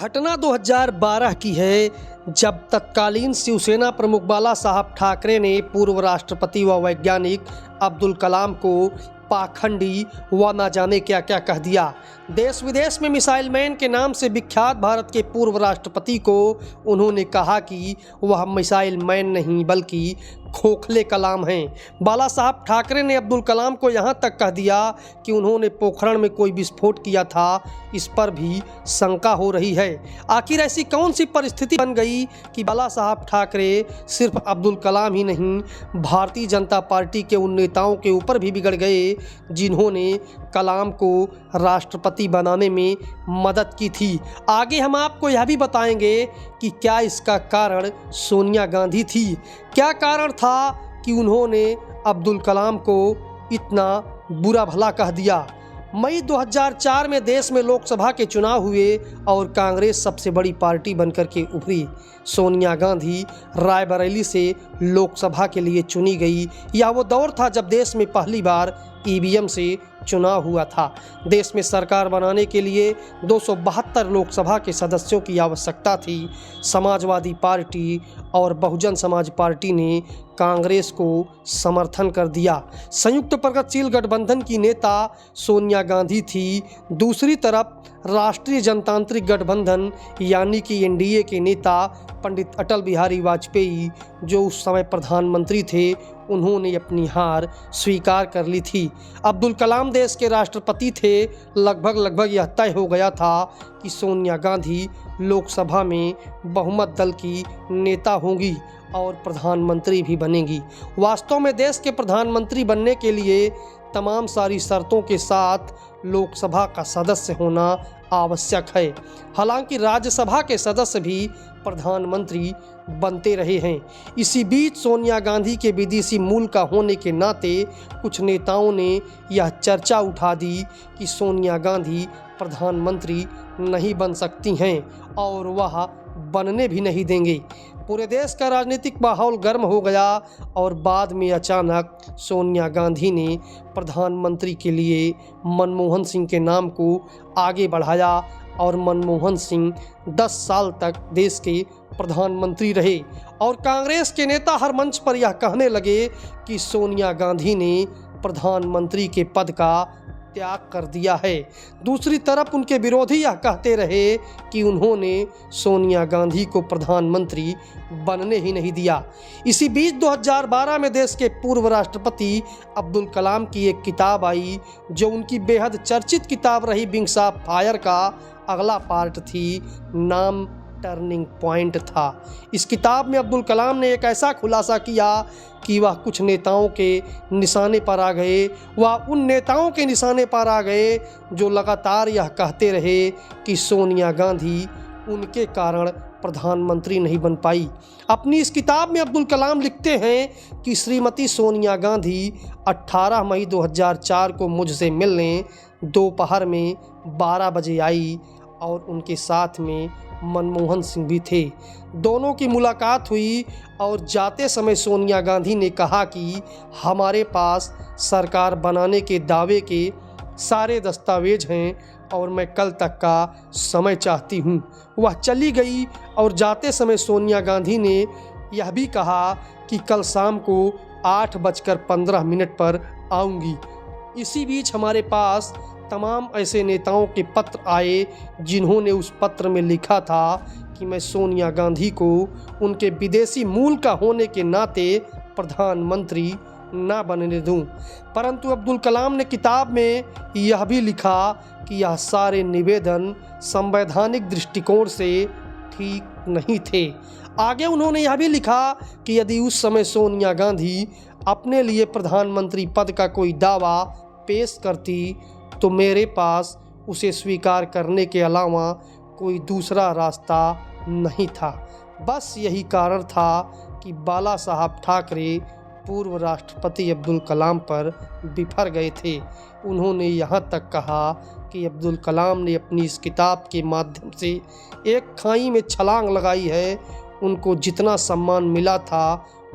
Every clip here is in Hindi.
घटना 2012 की है, जब तत्कालीन शिवसेना प्रमुख बाला साहब ठाकरे ने पूर्व राष्ट्रपति व वैज्ञानिक अब्दुल कलाम को पाखंडी व न जाने क्या क्या कह दिया। देश विदेश में मिसाइल मैन के नाम से विख्यात भारत के पूर्व राष्ट्रपति को उन्होंने कहा कि वह मिसाइल मैन नहीं बल्कि खोखले कलाम हैं। बाला साहब ठाकरे ने अब्दुल कलाम को यहाँ तक कह दिया कि उन्होंने पोखरण में कोई विस्फोट किया था, इस पर भी शंका हो रही है। आखिर ऐसी कौन सी परिस्थिति बन गई कि बाला साहब ठाकरे सिर्फ अब्दुल कलाम ही नहीं, भारतीय जनता पार्टी के उन नेताओं के ऊपर भी बिगड़ गए जिन्होंने कलाम को राष्ट्रपति बनाने में मदद की थी। आगे हम आपको यह भी बताएंगे कि क्या इसका कारण सोनिया गांधी थी, क्या कारण था कि उन्होंने अब्दुल कलाम को इतना बुरा भला कह दिया। मई 2004 में देश में लोकसभा के चुनाव हुए और कांग्रेस सबसे बड़ी पार्टी बनकर के उभरी। सोनिया गांधी रायबरेली से लोकसभा के लिए चुनी गई। यह वो दौर था जब देश में पहली बार ईवीएम से चुनाव हुआ था। देश में सरकार बनाने के लिए 272 लोकसभा के सदस्यों की आवश्यकता थी। समाजवादी पार्टी और बहुजन समाज पार्टी ने कांग्रेस को समर्थन कर दिया। संयुक्त प्रगतिशील गठबंधन की नेता सोनिया गांधी थी। दूसरी तरफ राष्ट्रीय जनतांत्रिक गठबंधन यानी कि एनडीए के नेता पंडित अटल बिहारी वाजपेयी, जो उस समय प्रधानमंत्री थे, उन्होंने अपनी हार स्वीकार कर ली थी। अब्दुल कलाम देश के राष्ट्रपति थे। लगभग यह तय हो गया था कि सोनिया गांधी लोकसभा में बहुमत दल की नेता होंगी और प्रधानमंत्री भी बनेंगी। वास्तव में देश के प्रधानमंत्री बनने के लिए तमाम सारी शर्तों के साथ लोकसभा का सदस्य होना आवश्यक है। हालांकि राज्यसभा के सदस्य भी प्रधानमंत्री बनते रहे हैं। इसी बीच सोनिया गांधी के विदेशी मूल का होने के नाते कुछ नेताओं ने यह चर्चा उठा दी कि सोनिया गांधी प्रधानमंत्री नहीं बन सकती हैं और वह बनने भी नहीं देंगे। पूरे देश का राजनीतिक माहौल गर्म हो गया और बाद में अचानक सोनिया गांधी ने प्रधानमंत्री के लिए मनमोहन सिंह के नाम को आगे बढ़ाया और मनमोहन सिंह 10 साल तक देश के प्रधानमंत्री रहे। और कांग्रेस के नेता हर मंच पर यह कहने लगे कि सोनिया गांधी ने प्रधानमंत्री के पद का त्याग कर दिया है। दूसरी तरफ उनके विरोधी यह कहते रहे कि उन्होंने सोनिया गांधी को प्रधानमंत्री बनने ही नहीं दिया। इसी बीच 2012 में देश के पूर्व राष्ट्रपति अब्दुल कलाम की एक किताब आई, जो उनकी बेहद चर्चित किताब रही। विंग्स ऑफ फायर का अगला पार्ट थी, नाम टर्निंग पॉइंट था। इस किताब में अब्दुल कलाम ने एक ऐसा खुलासा किया कि वह कुछ नेताओं के निशाने पर आ गए। वह उन नेताओं के निशाने पर आ गए जो लगातार यह कहते रहे कि सोनिया गांधी उनके कारण प्रधानमंत्री नहीं बन पाई। अपनी इस किताब में अब्दुल कलाम लिखते हैं कि श्रीमती सोनिया गांधी 18 मई 2004 को मुझसे मिलने दोपहर में 12 बजे आई और उनके साथ में मनमोहन सिंह भी थे। दोनों की मुलाकात हुई और जाते समय सोनिया गांधी ने कहा कि हमारे पास सरकार बनाने के दावे के सारे दस्तावेज हैं और मैं कल तक का समय चाहती हूँ। वह चली गई और जाते समय सोनिया गांधी ने यह भी कहा कि कल शाम को 8:15 पर आऊँगी। इसी बीच हमारे पास तमाम ऐसे नेताओं के पत्र आए जिन्होंने उस पत्र में लिखा था कि मैं सोनिया गांधी को उनके विदेशी मूल का होने के नाते प्रधानमंत्री ना बनने दूं। परंतु अब्दुल कलाम ने किताब में यह भी लिखा कि यह सारे निवेदन संवैधानिक दृष्टिकोण से ठीक नहीं थे। आगे उन्होंने यह भी लिखा कि यदि उस समय सोनिया गांधी अपने लिए प्रधानमंत्री पद का कोई दावा पेश करती तो मेरे पास उसे स्वीकार करने के अलावा कोई दूसरा रास्ता नहीं था। बस यही कारण था कि बाला साहब ठाकरे पूर्व राष्ट्रपति अब्दुल कलाम पर बिफर गए थे। उन्होंने यहाँ तक कहा कि अब्दुल कलाम ने अपनी इस किताब के माध्यम से एक खाई में छलांग लगाई है। उनको जितना सम्मान मिला था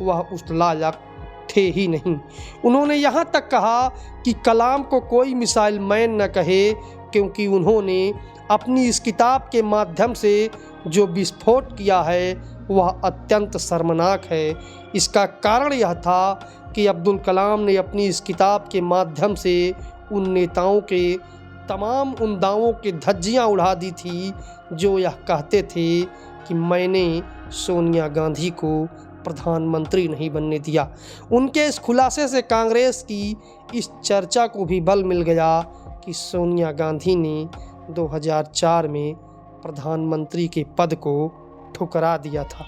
वह उस लायक थे ही नहीं। उन्होंने यहाँ तक कहा कि कलाम को कोई मिसाइल मैन न कहे, क्योंकि उन्होंने अपनी इस किताब के माध्यम से जो विस्फोट किया है वह अत्यंत शर्मनाक है। इसका कारण यह था कि अब्दुल कलाम ने अपनी इस किताब के माध्यम से उन नेताओं के तमाम उन दावों की धज्जियां उड़ा दी थी जो यह कहते थे कि मैंने सोनिया गांधी को प्रधानमंत्री नहीं बनने दिया। उनके इस खुलासे से कांग्रेस की इस चर्चा को भी बल मिल गया कि सोनिया गांधी ने 2004 में प्रधानमंत्री के पद को ठुकरा दिया था।